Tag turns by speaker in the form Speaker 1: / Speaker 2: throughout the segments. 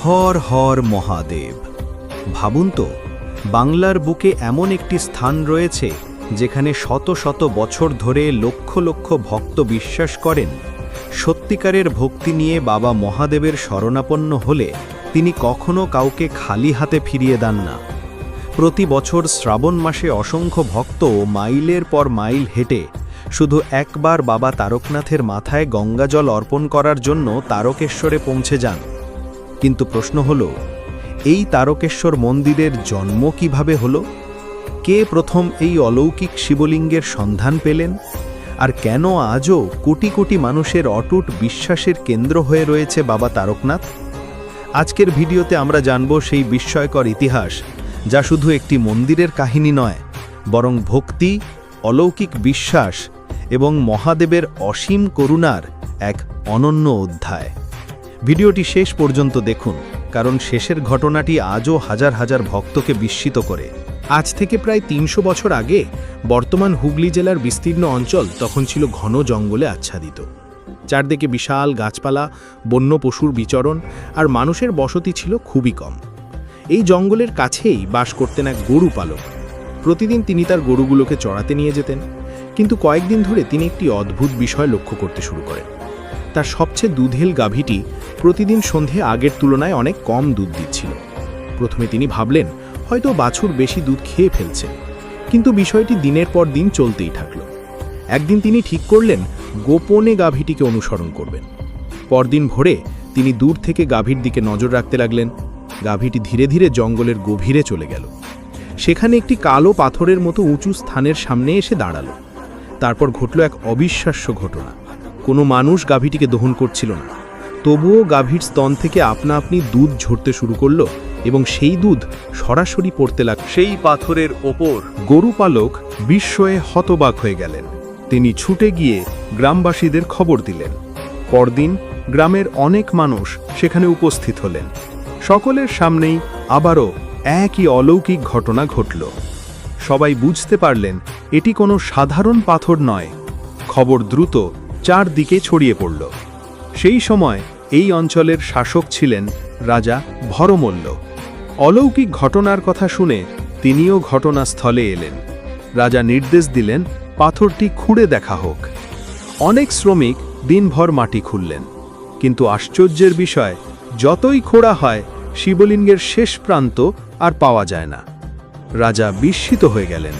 Speaker 1: হর হর মহাদেব। ভাবুন তো, বাংলার বুকে এমন একটি স্থান রয়েছে যেখানে শত শত বছর ধরে লক্ষ লক্ষ ভক্ত বিশ্বাস করেন সত্যিকারের ভক্তি নিয়ে বাবা মহাদেবের শরণাপন্ন হলে তিনি কখনো কাউকে খালি হাতে ফিরিয়ে দেন না। প্রতি বছর শ্রাবণ মাসে অসংখ্য ভক্ত মাইলের পর মাইল হেঁটে শুধু একবার বাবা তারকনাথের মাথায় গঙ্গাজল অর্পণ করার জন্য তারকেশ্বরে পৌঁছে যান। কিন্তু প্রশ্ন হল, এই তারকেশ্বর মন্দিরের জন্ম কিভাবে হলো? কে প্রথম এই অলৌকিক শিবলিঙ্গের সন্ধান পেলেন? আর কেন আজও কোটি কোটি মানুষের অটুট বিশ্বাসের কেন্দ্র হয়ে রয়েছে বাবা তারকনাথ? আজকের ভিডিওতে আমরা জানব সেই বিস্ময়কর ইতিহাস, যা শুধু একটি মন্দিরের কাহিনী নয়, বরং ভক্তি, অলৌকিক বিশ্বাস এবং মহাদেবের অসীম করুণার এক অনন্য অধ্যায়। ভিডিওটি শেষ পর্যন্ত দেখুন, কারণ শেষের ঘটনাটি আজও হাজার হাজার ভক্তকে বিস্মিত করে।
Speaker 2: আজ থেকে প্রায় ৩০০ বছর আগে বর্তমান হুগলি জেলার বিস্তীর্ণ অঞ্চল তখন ছিল ঘন জঙ্গলে আচ্ছাদিত। চারদিকে বিশাল গাছপালা, বন্য পশুর বিচরণ আর মানুষের বসতি ছিল খুবই কম। এই জঙ্গলের কাছেই বাস করতেন এক গরু পালক। প্রতিদিন তিনি তার গরুগুলোকে চড়াতে নিয়ে যেতেন, কিন্তু কয়েকদিন ধরে তিনি একটি অদ্ভুত বিষয় লক্ষ্য করতে শুরু করেন। তার সবচেয়ে দুধেল গাভীটি প্রতিদিন সন্ধে আগের তুলনায় অনেক কম দুধ দিচ্ছিল। প্রথমে তিনি ভাবলেন হয়তো বাছুর বেশি দুধ খেয়ে ফেলছে, কিন্তু বিষয়টি দিনের পর দিন চলতেই থাকল। একদিন তিনি ঠিক করলেন গোপনে গাভীটিকে অনুসরণ করবেন। পরদিন ভোরে তিনি দূর থেকে গাভীর দিকে নজর রাখতে লাগলেন। গাভীটি ধীরে ধীরে জঙ্গলের গভীরে চলে গেল। সেখানে একটি কালো পাথরের মতো উঁচু স্থানের সামনে এসে দাঁড়ালো। তারপর ঘটল এক অবিশ্বাস্য ঘটনা। কোনো মানুষ গাভীটিকে দহন করছিল না, তবুও গাভীর স্তন থেকে আপনা আপনি দুধ ঝরতে শুরু করলো এবং সেই দুধ সরাসরি পড়তে লাগল সেই পাথরের ওপর। গরু পালক বিস্ময়ে হতবাক হয়ে গেলেন। তিনি ছুটে গিয়ে গ্রামবাসীদের খবর দিলেন। পরদিন গ্রামের অনেক মানুষ সেখানে উপস্থিত হলেন। সকলের সামনেই আবারও একই অলৌকিক ঘটনা ঘটল। সবাই বুঝতে পারলেন এটি কোনো সাধারণ পাথর নয়। খবর দ্রুত চারদিকে ছড়িয়ে পড়ল। সেই সময় এই অঞ্চলের শাসক ছিলেন রাজা ভরমল্ল। অলৌকিক ঘটনার কথা শুনে তিনিও ঘটনাস্থলে এলেন। রাজা নির্দেশ দিলেন পাথরটি খুঁড়ে দেখা হোক। অনেক শ্রমিক দিনভর মাটি খুঁড়লেন, কিন্তু আশ্চর্যের বিষয়, যতই খোঁড়া হয় শিবলিঙ্গের শেষ প্রান্ত আর পাওয়া যায় না। রাজা বিস্মিত হয়ে গেলেন।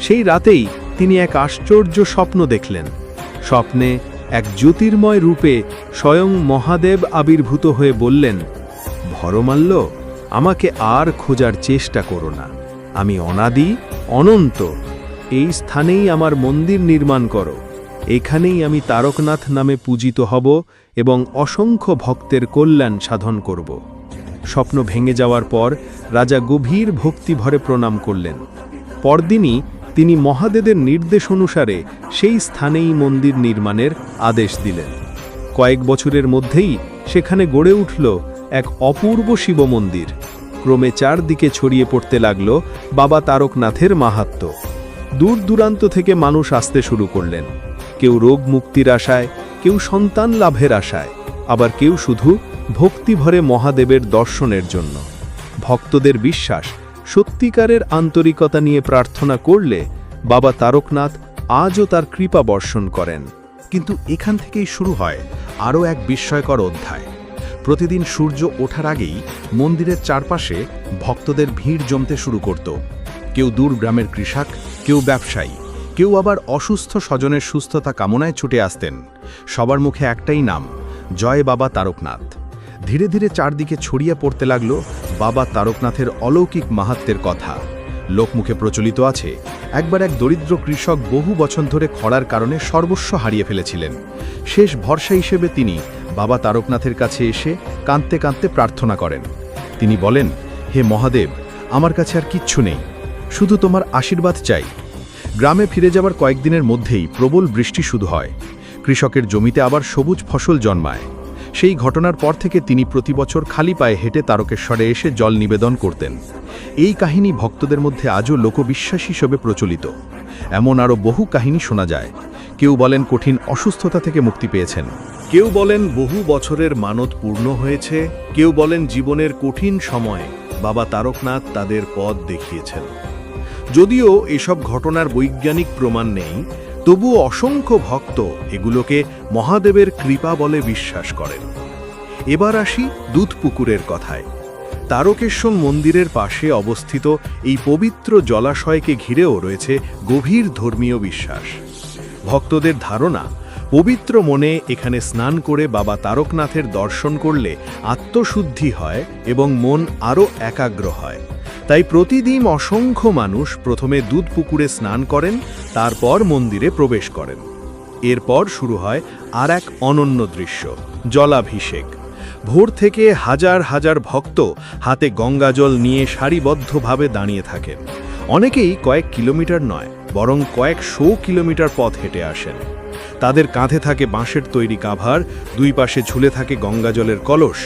Speaker 2: সেই রাতেই তিনি এক আশ্চর্য স্বপ্ন দেখলেন। স্বপ্নে এক জ্যোতির্ময় রূপে স্বয়ং মহাদেব আবির্ভূত হয়ে বললেন, ভরমাল্য, আমাকে আর খোঁজার চেষ্টা করো না। আমি অনাদি, অনন্ত। এই স্থানেই আমার মন্দির নির্মাণ করো। এখানেই আমি তারকনাথ নামে পূজিত হব এবং অসংখ্য ভক্তের কল্যাণ সাধন করব। স্বপ্ন ভেঙে যাওয়ার পর রাজা গভীর ভক্তিভরে প্রণাম করলেন। পরদিনই তিনি মহাদেবের নির্দেশ অনুসারে সেই স্থানেই মন্দির নির্মাণের আদেশ দিলেন। কয়েক বছরের মধ্যেই সেখানে গড়ে উঠল এক অপূর্ব শিব মন্দির। ক্রমে চারদিকে ছড়িয়ে পড়তে লাগল বাবা তারকনাথের মাহাত্ম্য। দূর দূরান্ত থেকে মানুষ আসতে শুরু করলেন। কেউ রোগ মুক্তির আশায়, কেউ সন্তান লাভের আশায়, আবার কেউ শুধু ভক্তিভরে মহাদেবের দর্শনের জন্য। ভক্তদের বিশ্বাস, সত্যিকারের আন্তরিকতা নিয়ে প্রার্থনা করলে বাবা তারকনাথ আজও তার কৃপা বর্ষণ করেন। কিন্তু এখান থেকেই শুরু হয় আরও এক বিস্ময়কর অধ্যায়। প্রতিদিন সূর্য ওঠার আগেই মন্দিরের চারপাশে ভক্তদের ভিড় জমতে শুরু করত। কেউ দূর গ্রামের কৃষক, কেউ ব্যবসায়ী, কেউ আবার অসুস্থ স্বজনের সুস্থতা কামনায় ছুটে আসতেন। সবার মুখে একটাই নাম, জয় বাবা তারকনাথ। ধীরে ধীরে চারদিকে ছড়িয়ে পড়তে লাগল বাবা তারকনাথের অলৌকিক মাহাত্ম্যের কথা। লোকমুখে প্রচলিত আছে, একবার এক দরিদ্র কৃষক বহু বছর ধরে খরার কারণে সর্বস্ব হারিয়ে ফেলেছিলেন। শেষ ভরসা হিসেবে তিনি বাবা তারকনাথের কাছে এসে কাঁদতে কাঁদতে প্রার্থনা করেন। তিনি বলেন, হে মহাদেব, আমার কাছে আর কিচ্ছু নেই, শুধু তোমার আশীর্বাদ চাই। গ্রামে ফিরে যাবার কয়েকদিনের মধ্যেই প্রবল বৃষ্টি শুরু হয়। কৃষকের জমিতে আবার সবুজ ফসল জন্মায়। সেই ঘটনার পর থেকে তিনি প্রতি বছর খালি পায়ে হেঁটে তারকেশ্বরে এসে জল নিবেদন করতেন। এই কাহিনী ভক্তদের মধ্যে আজও লোকবিশ্বাস হিসেবে প্রচলিত। এমন আরও বহু কাহিনী শোনা যায়। কেউ বলেন কঠিন অসুস্থতা থেকে মুক্তি পেয়েছেন, কেউ বলেন বহু বছরের মানত পূর্ণ হয়েছে, কেউ বলেন জীবনের কঠিন সময়ে বাবা তারকনাথ তাদের পথ দেখিয়েছেন। যদিও এসব ঘটনার বৈজ্ঞানিক প্রমাণ নেই, তবুও অসংখ্য ভক্ত এগুলোকে মহাদেবের কৃপা বলে বিশ্বাস করেন। এবার আসি দুধপুকুরের কথায়। তারকেশ্বর মন্দিরের পাশে অবস্থিত এই পবিত্র জলাশয়কে ঘিরেও রয়েছে গভীর ধর্মীয় বিশ্বাস। ভক্তদের ধারণা, পবিত্র মনে এখানে স্নান করে বাবা তারকনাথের দর্শন করলে আত্মশুদ্ধি হয় এবং মন আরও একাগ্র হয়। তাই প্রতিদিন অসংখ্য মানুষ প্রথমে দুধপুকুরে স্নান করেন, তারপর মন্দিরে প্রবেশ করেন। এরপর শুরু হয় আর এক অনন্য দৃশ্য, জলাভিষেক। ভোর থেকে হাজার হাজার ভক্ত হাতে গঙ্গাজল নিয়ে সারিবদ্ধভাবে দাঁড়িয়ে থাকেন। অনেকেই কয়েক কিলোমিটার নয়, বরং কয়েকশো কিলোমিটার পথ হেঁটে আসেন। তাদের কাঁধে থাকে বাঁশের তৈরি কাভার, দুই পাশে ঝুলে থাকে গঙ্গাজলের কলস।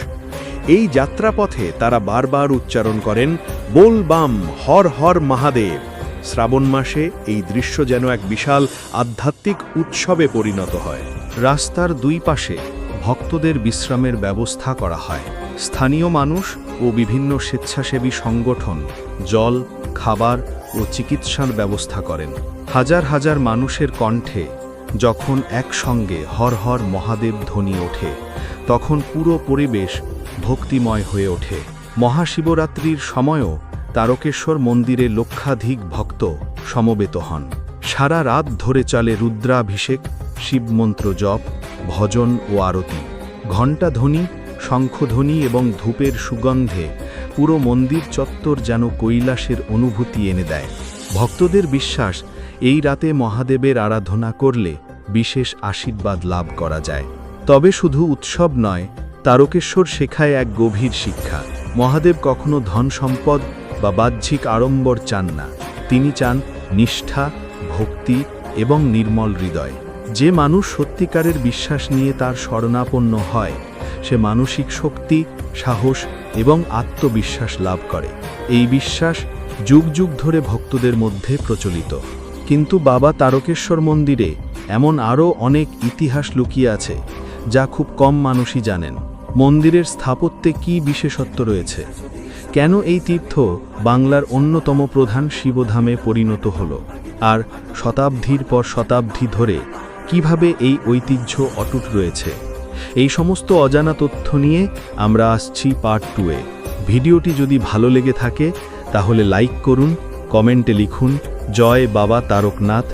Speaker 2: এই যাত্রাপথে তারা বারবার উচ্চারণ করেন, বোল বাম, হর হর মহাদেব। শ্রাবণ মাসে এই দৃশ্য যেন এক বিশাল আধ্যাত্মিক উৎসবে পরিণত হয়। রাস্তার দুই পাশে ভক্তদের বিশ্রামের ব্যবস্থা করা হয়। স্থানীয় মানুষ ও বিভিন্ন স্বেচ্ছাসেবী সংগঠন জল, খাবার ও চিকিৎসার ব্যবস্থা করেন। হাজার হাজার মানুষের কণ্ঠে যখন একসঙ্গে হর হর মহাদেব ধ্বনি ওঠে, তখন পুরো পরিবেশ ভক্তিময় হয়ে ওঠে। মহাশিবরাত্রির সময়ও তারকেশ্বর মন্দিরে লক্ষাধিক ভক্ত সমবেত হন। সারা রাত ধরে চলে রুদ্রাভিষেক, শিবমন্ত্র জপ, ভজন ও আরতি। ঘণ্টাধ্বনি, শঙ্খধ্বনি এবং ধূপের সুগন্ধে পুরো মন্দির চত্বর যেন কৈলাসের অনুভূতি এনে দেয়। ভক্তদের বিশ্বাস, এই রাতে মহাদেবের আরাধনা করলে বিশেষ আশীর্বাদ লাভ করা যায়। তবে শুধু উৎসব নয়, তারকেশ্বর শেখায় এক গভীর শিক্ষা। মহাদেব কখনো ধন সম্পদ বা বাহ্যিক আড়ম্বর চান না। তিনি চান নিষ্ঠা, ভক্তি এবং নির্মল হৃদয়। যে মানুষ সত্যিকারের বিশ্বাস নিয়ে তার শরণাপন্ন হয়, সে মানসিক শক্তি, সাহস এবং আত্মবিশ্বাস লাভ করে। এই বিশ্বাস যুগ যুগ ধরে ভক্তদের মধ্যে প্রচলিত। কিন্তু বাবা তারকেশ্বর মন্দিরে এমন আরও অনেক ইতিহাস লুকিয়ে আছে, যা খুব কম মানুষই জানেন। মন্দিরের স্থাপত্যে কী বিশেষত্ব রয়েছে? কেন এই তীর্থ বাংলার অন্যতম প্রধান শিবধামে পরিণত হলো? আর শতাব্দীর পর শতাব্দী ধরে কিভাবে এই ঐতিহ্য অটুট রয়েছে? এই সমস্ত অজানা তথ্য নিয়ে আমরা আসছি পার্ট 2-এ। ভিডিওটি যদি ভালো লেগে থাকে তাহলে লাইক করুন, কমেন্টে লিখুন জয় বাবা তারকনাথ।